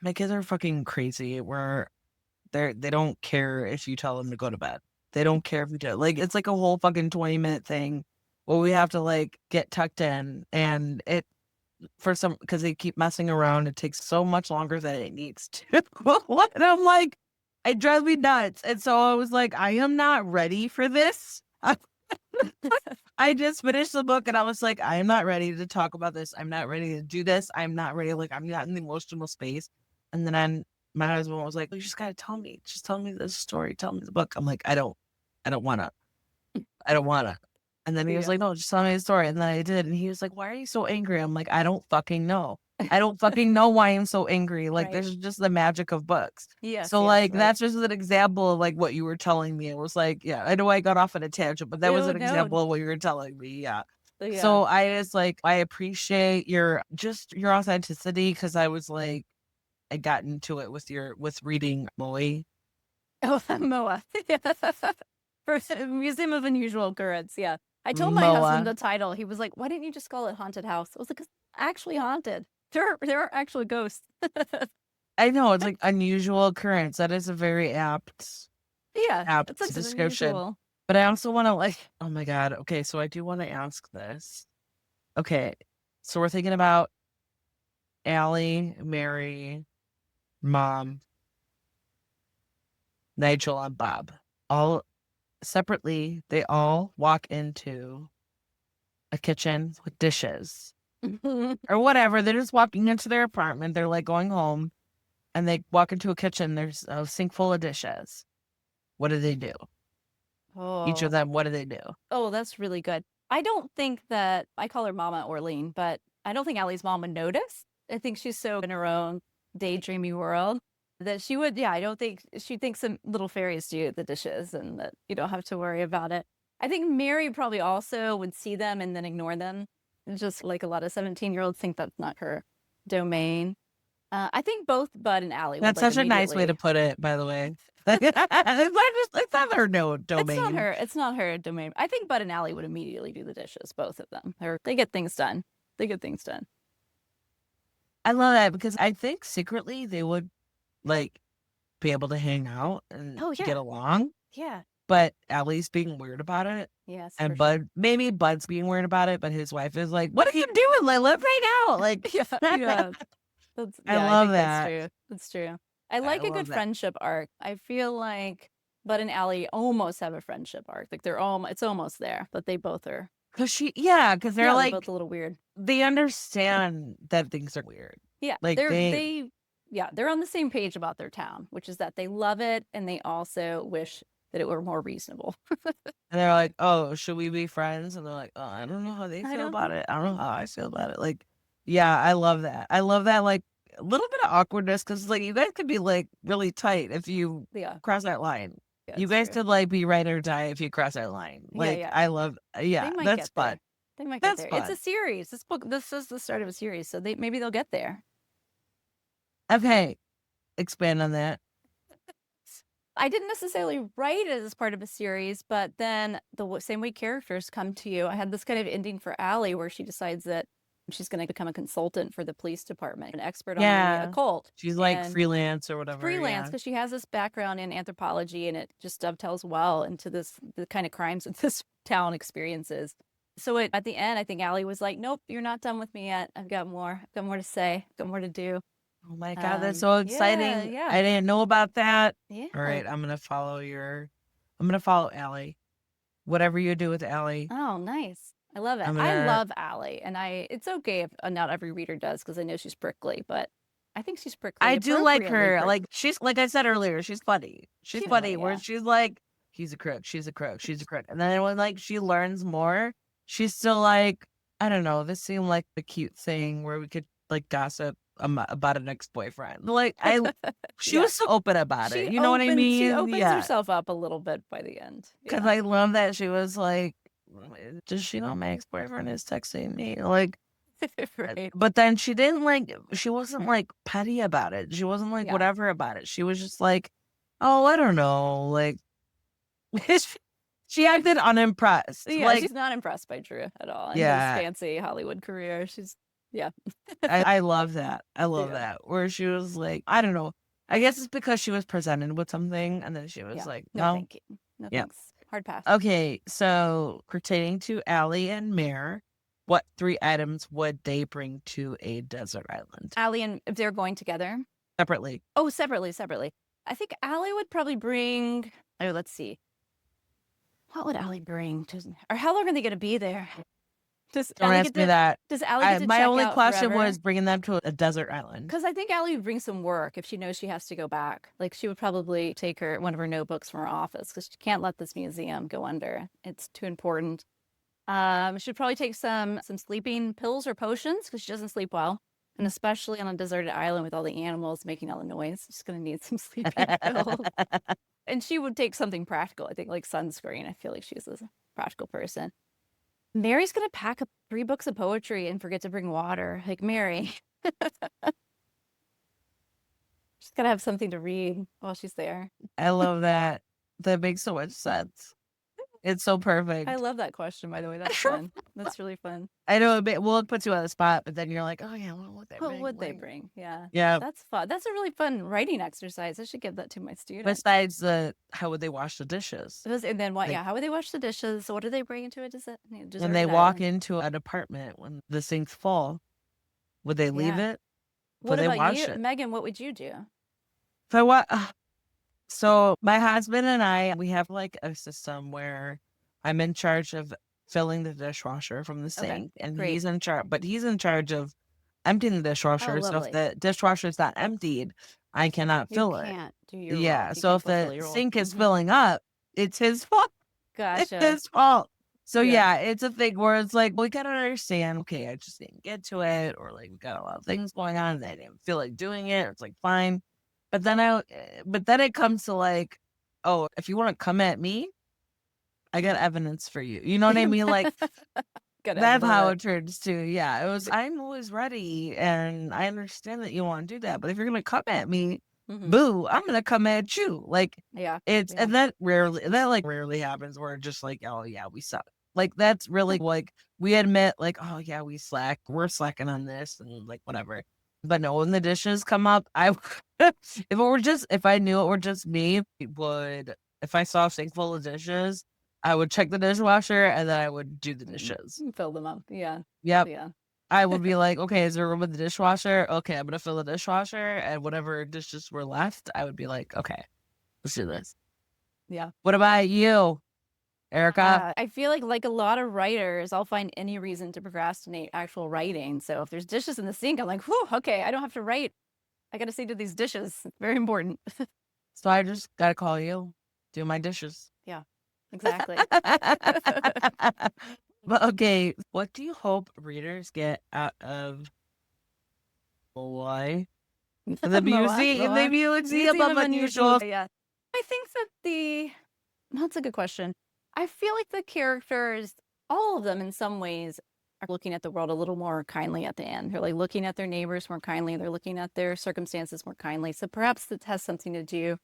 my kids are fucking crazy where they don't care if you tell them to go to bed. They don't care if you do. Like, it's like a whole fucking 20-minute thing where we have to like get tucked in, and because they keep messing around, it takes so much longer than it needs to. And I'm like, it drives me nuts. And so I was like, I am not ready for this. I just finished the book and I was like, I am not ready to talk about this. I'm not ready to do this. I'm not ready. Like, I'm not in the emotional space. And then my husband was like, you just gotta tell me. Just tell me the story. Tell me the book. I'm like, I don't wanna. I don't wanna. And then he was like, no, just tell me the story. And then I did. And he was like, why are you so angry? I'm like, I don't fucking know. I don't fucking know why I'm so angry. Like, there's just the magic of books. So like, that's just an example of like what you were telling me. It was like, yeah, I know I got off on a tangent, but that was an example of what you were telling me. Yeah. So I just like, I appreciate your authenticity, because I was like, I got into it with reading Moe. Oh, Moa. Yeah. For Museum of Unusual Occurrence. Yeah. I told my husband Moa. the title. He was like, "Why didn't you just call it Haunted House?" I was like, "It's actually haunted. There are actual ghosts." I know it's like unusual occurrence. That is a very Yeah, it's apt like description. unusual. But I also want to like, oh my God. Okay, so I do want to ask this. Okay, so we're thinking about Allie, Mary, Mom, Nigel, and Bob. All separately, they all walk into a kitchen with dishes or whatever. They're just walking into their apartment. They're like going home and they walk into a kitchen. There's a sink full of dishes. What do they do? Each of Oh. them, what do they do? Oh, that's really good. I don't think that I call her Mama Orlean, but I don't think Allie's mom would notice. I think she's so in her own daydreamy world that she would, yeah, I don't think she thinks some little fairies do the dishes and that you don't have to worry about it. I think Mary probably also would see them and then ignore them. It's just like a lot of 17-year-olds think that's not her domain. I think both Bud and Allie would That's like such a nice way to immediately. put it, by the way. It's not their no It's not domain. her. It's not her domain. I think Bud and Allie would immediately do the dishes, both of them. They get things done. They get things done. I love that because I think secretly they would like be able to hang out and Oh get yeah, along. yeah, But Allie's being weird about it. yes, for And sure. maybe Bud's being weird about it, but his wife is like, "What are you doing? Like, let's hang out." Like, Yeah, yeah. That's I yeah. I love think that's that. true. That's true. I I like a good love that. friendship arc. I feel like Bud and Allie almost have a friendship arc. Like they're all. It's almost there, but they both are. Because they're Yeah, they're both like, a little weird. they understand that things are weird. Yeah, Like, they're on the same page about their town, which is that they love it and they also wish that it were more reasonable. and they're like, "Oh, should we be friends?" And they're like, "Oh, I don't know how they I feel don't about know. it. I don't know how I feel about it." Like, yeah, I love that. I love that, like, a little bit of awkwardness because, like, you guys could be, like, really tight if you Yeah, cross that line. yeah, You it's guys true. could, like, be ride or die if you cross that line. Yeah, Like, yeah. I love They yeah, might that's get fun. there. They might get That's there. It's a fun. series. This is the start of a series, so maybe they'll get there. Okay, expand on that. I didn't necessarily write it as part of a series, but then same way characters come to you. I had this kind of ending for Allie where she decides that she's going to become a consultant for the police department, an expert on the Yeah. occult, She's, like, and freelance or whatever, freelance yeah. because she has this background in anthropology and it just dovetails well into the kind of crimes that this town experiences. So at the end, I think Allie was like, "Nope, you're not done with me yet. I've got more. I've got more to say. I've got more to do." Oh my God, that's so Yeah, exciting. yeah, I didn't know about that. All yeah. right, I'm gonna follow Allie. Whatever you do with Allie, Oh, nice. I love it. I'm I gonna love Allie, and it's okay if not every reader does because I know she's prickly, but I think she's prickly I do like appropriately her. prickly. Like she's like I said earlier, she's funny. She's She's funny funny, where yeah. she's like, he's a crook, she's a crook, she's a crook. And then when like she learns more, she's still like, I don't know, this seemed like the cute thing where we could like gossip about an ex-boyfriend. Like she Yeah. was so open about it. You know what I She mean? opens Yeah. herself up a little bit by the end. Because Yeah. I love that she was like, does she know my ex-boyfriend is texting me? Like, Right. but then she wasn't like petty about it. She wasn't like Yeah. whatever about it. She was just like, oh, I don't know. Like, she acted unimpressed. Yeah, Like, she's not impressed by Drew at all and his yeah, fancy Hollywood career. Yeah. I love that. I love Yeah. that. Where she was like, I don't know. I guess it's because she was presented with something and then she was Yeah. like, No, no. thank you. No, Yeah. thanks. Hard pass. Okay, so pertaining to Allie and Mare, what three items would they bring to a desert island? Allie and if they're going together. Separately. Oh, separately. I think Allie would probably bring. Oh, let's see. What would Allie bring? Or how long are they going to be there? Does Don't Allie ask get me to? that. Does Allie get to My check only out question forever? was bringing them to a desert island. Because I think Allie would bring some work if she knows she has to go back. Like she would probably take one of her notebooks from her office because she can't let this museum go under. It's too important. She'd probably take some sleeping pills or potions because she doesn't sleep well, and especially on a deserted island with all the animals making all the noise. She's gonna need some sleeping pills. And she would take something practical. I think like sunscreen. I feel like she's a practical person. Mary's gonna pack up 3 books of poetry and forget to bring water. Like Mary. She's gotta have something to read while she's there. I love that. That makes so much sense. It's so I perfect. love that question, by the way. That's fun. That's really fun. I know it puts you on the spot, but then you're like, oh yeah, what would they What bring? would they Like, bring? Yeah. yeah. That's fun. That's a really fun writing exercise. I should give that to my students. Besides how would they wash the dishes? And then what? Like, Yeah. How would they wash the dishes? What do they bring into a when dessert they walk island? into an apartment when the sink's full, would they leave Yeah. it? Would What they about wash you, it? Megan? What would you do? If I wa So my husband and I, we have like a system where I'm in charge of filling the dishwasher from the Okay. sink, and Great. he's in charge of emptying the Oh, dishwasher. So if lovely. the dishwasher is not emptied, I cannot You fill it. can't do your role. Yeah. You So can't if the fulfill your role. sink is filling up, it's his fault. It's Gotcha. his fault. So Yeah. yeah, it's a thing where it's like, we gotta understand, okay, I just didn't get to it, or like we got a lot of things going on and I didn't feel like doing it. It's like fine. But then it comes to like, oh, if you want to come at me, I got evidence for you. You know what I mean? Like, Good. I that's love how it. it turns to. Yeah, I'm always ready, and I understand that you want to do that. But if you're gonna come at me, Hmm. boo, I'm gonna come at you. Like, Yeah. it's Yeah. and that rarely happens where it's just like, oh yeah, we suck. Like that's really like we admit like, oh yeah, we're slacking on this and like whatever. But no, when the dishes come up, if I knew it were just me, if I saw a sink full of dishes, I would check the dishwasher and then I would do the dishes. Fill them up. Yeah. Yep. Yeah. I would be like, okay, is there room in the dishwasher? Okay, I'm gonna fill the dishwasher, and whatever dishes were left, I would be like, okay, let's do this. Yeah. What about you, Erica? I feel like a lot of writers, I'll find any reason to procrastinate actual writing. So if there's dishes in the sink, I'm like, whew, okay, I don't have to write. I got to see to these dishes. It's very important. So I just gotta call you, do my dishes. Yeah, exactly. But okay, what do you hope readers get out of Hawaii? The Moa, museum, the Moa. Museum of Unusual. Yeah. I think that that's a good question. I feel like the characters, all of them in some ways, are looking at the world a little more kindly at the end. They're like looking at their neighbors more kindly. They're looking at their circumstances more kindly. So perhaps that has something to do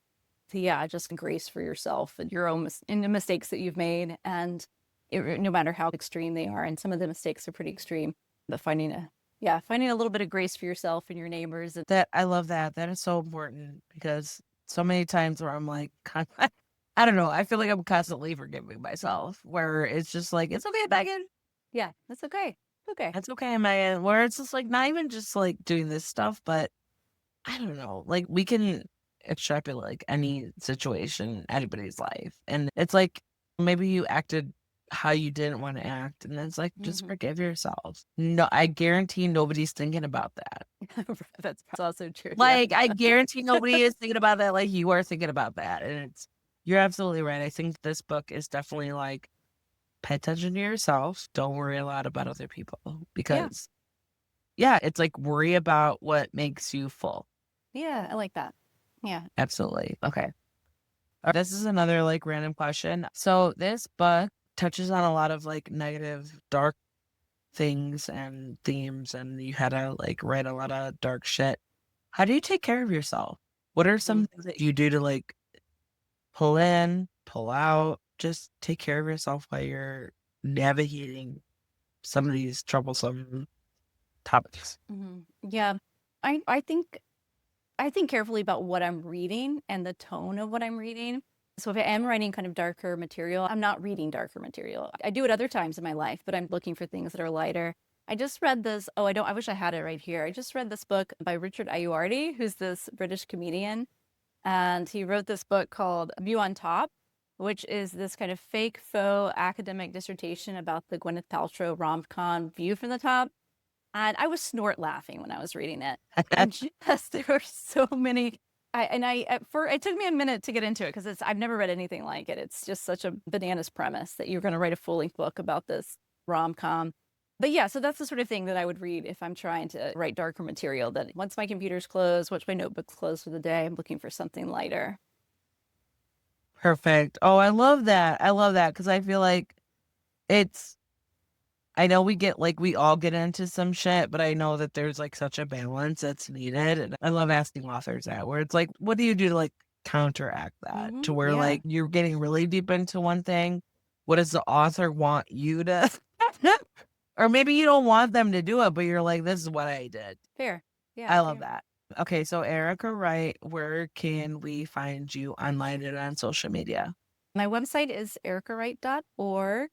with, yeah, just grace for yourself and your own and the mistakes that you've made. And no matter how extreme they are, and some of the mistakes are pretty extreme, but finding a little bit of grace for yourself and your neighbors. That I love that. That is so important because so many times where I'm like, I don't know. I feel like I'm constantly forgiving myself. Where it's just like, it's okay, Megan. Yeah, that's okay. Okay. It's okay, Megan. Where it's just like not even just like doing this stuff, but I don't know. Like we can extrapolate like any situation, anybody's life, and it's like maybe you acted how you didn't want to act, and it's like just Mhm. forgive yourself. No, I guarantee nobody's thinking about that. That's also true. Yeah. Like I guarantee nobody is thinking about that like you are thinking about that, and you're absolutely right. I think this book is definitely like pay attention to yourself. Don't worry a lot about other people because yeah, it's like worry about what makes you full. Yeah, I like that. Yeah. Absolutely. Okay. This is another like random question. So this book touches on a lot of like negative, dark things and themes, and you had to like write a lot of dark shit. How do you take care of yourself? What are some Mm. things that you do to like pull in, pull out, just take care of yourself while you're navigating some of these troublesome topics? Mhm. Yeah. I think carefully about what I'm reading and the tone of what I'm reading. So if I am writing kind of darker material, I'm not reading darker material. I do it other times in my life, but I'm looking for things that are lighter. I just read this. Oh, I wish I had it right here. I just read this book by Richard Ayoade, who's this British comedian. And he wrote this book called View on Top, which is this kind of fake faux academic dissertation about the Gwyneth Paltrow rom-com View from the Top. And I was snort laughing when I was reading it. And just there were so many. It took me a minute to get into it because I've never read anything like it. It's just such a bananas premise that you're going to write a full-length book about this rom-com. But yeah, so that's the sort of thing that I would read if I'm trying to write darker material. That once my computer's closed, once my notebook's closed for the day, I'm looking for something lighter. Perfect. Oh, I love that. I love that because I feel like it's I know we all get into some shit, but I know that there's like such a balance that's needed. And I love asking authors that, where it's like, what do you do to like counteract that to where Yeah. like you're getting really deep into one thing? What does the author want you to, or maybe you don't want them to do it, but you're like, this is what I did. Fair. Yeah. I love fair. that. Okay, so Erica Wright, where can we find you online and on social media? My website is ericawright.org.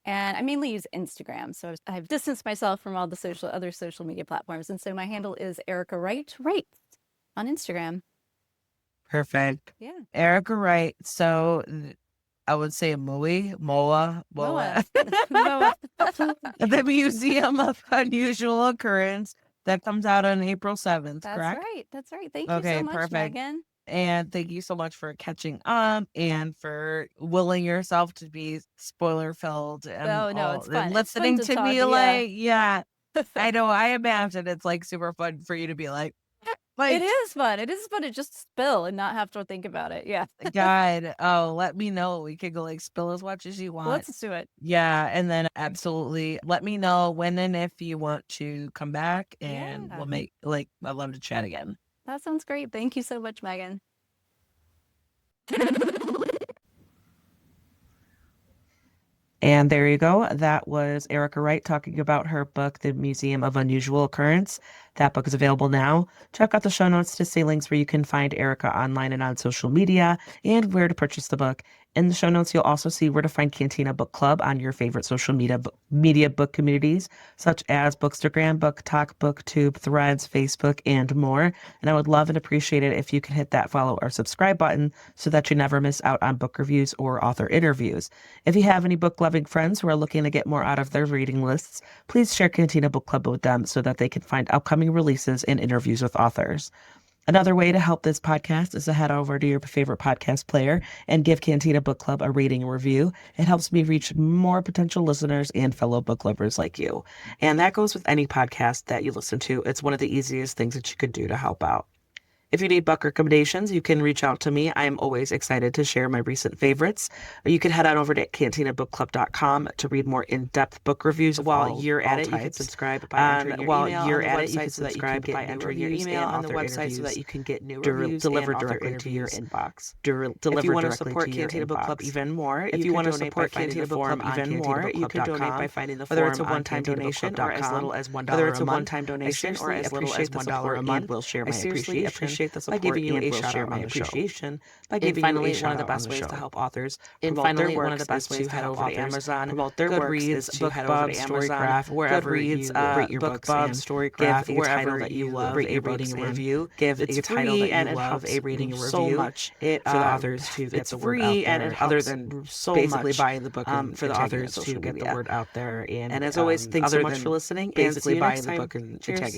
And I mainly use Instagram. So I've distanced myself from all the other social media platforms. And so my handle is Erica Wright on Instagram. Perfect. Yeah. Erica Wright. So I would say Moa. Moa. The Museum of Unusual Occurrence that comes out on April 7th, correct? That's right. Thank you Okay, so much, perfect. Megan. And thank you so much for catching up and for willing yourself to be spoiler filled and Oh, no, it's fun. and listening It's fun to me talk, like, yeah. I know. I imagine it's like super fun for you to be like, It is fun. It is fun to just spill and not have to think about it. Yeah. God, oh, let me know. We could go like spill as much as you want. Let's do it. Yeah, and then absolutely let me know when and if you want to come back, and Yeah. we'll make like I'd love to chat again. That sounds great. Thank you so much, Megan. And there you go. That was Erica Wright talking about her book, The Museum of Unusual Occurrence. That book is available now. Check out the show notes to see links where you can find Erica online and on social media and where to purchase the book. In the show notes, you'll also see where to find Cantina Book Club on your favorite social media book communities, such as Bookstagram, BookTok, BookTube, Threads, Facebook, and more. And I would love and appreciate it if you could hit that follow or subscribe button so that you never miss out on book reviews or author interviews. If you have any book-loving friends who are looking to get more out of their reading lists, please share Cantina Book Club with them so that they can find upcoming releases and interviews with authors. Another way to help this podcast is to head over to your favorite podcast player and give Cantina Book Club a rating and review. It helps me reach more potential listeners and fellow book lovers like you. And that goes with any podcast that you listen to. It's one of the easiest things that you could do to help out. If you need book recommendations, you can reach out to me. I am always excited to share my recent favorites. Or you can head on over to cantinabookclub.com to read more in-depth book reviews. While you're at it, you can subscribe by entering your email on the website so that you can get entering your email on the website so that you can get new reviews delivered directly to your inbox. If you want to support Cantina Book Club even more, if you want to support Cantina Book Club even more, you can donate by finding the Whether it's a form on one-time donation or as little as $1 whether it's a a month. one-time donation or as little as $1 a month, will share my seriously appreciation appreciate the support by giving you and a will shout share out my on the show. appreciation By And giving finally, you a one shout of the out on best the ways show. to help authors And promote finally, their one of the works best is ways to to head help over to authors Amazon, promote their works Goodreads, is to head over to Amazon, Storycraft, wherever Goodreads, you rate your books, BookBub, and Storycraft, give a wherever title that you love, rate a your rating books and and review. give It's a title free that and you it love, helps a rating and so review. much It for the authors to get it's the word free out and there. it Other helps than so basically much buying the book and, for the tagging it on authors to social get the media. word out there. And as always, thanks so other much than for listening. basically And see you buying next the time. book and Cheers. tagging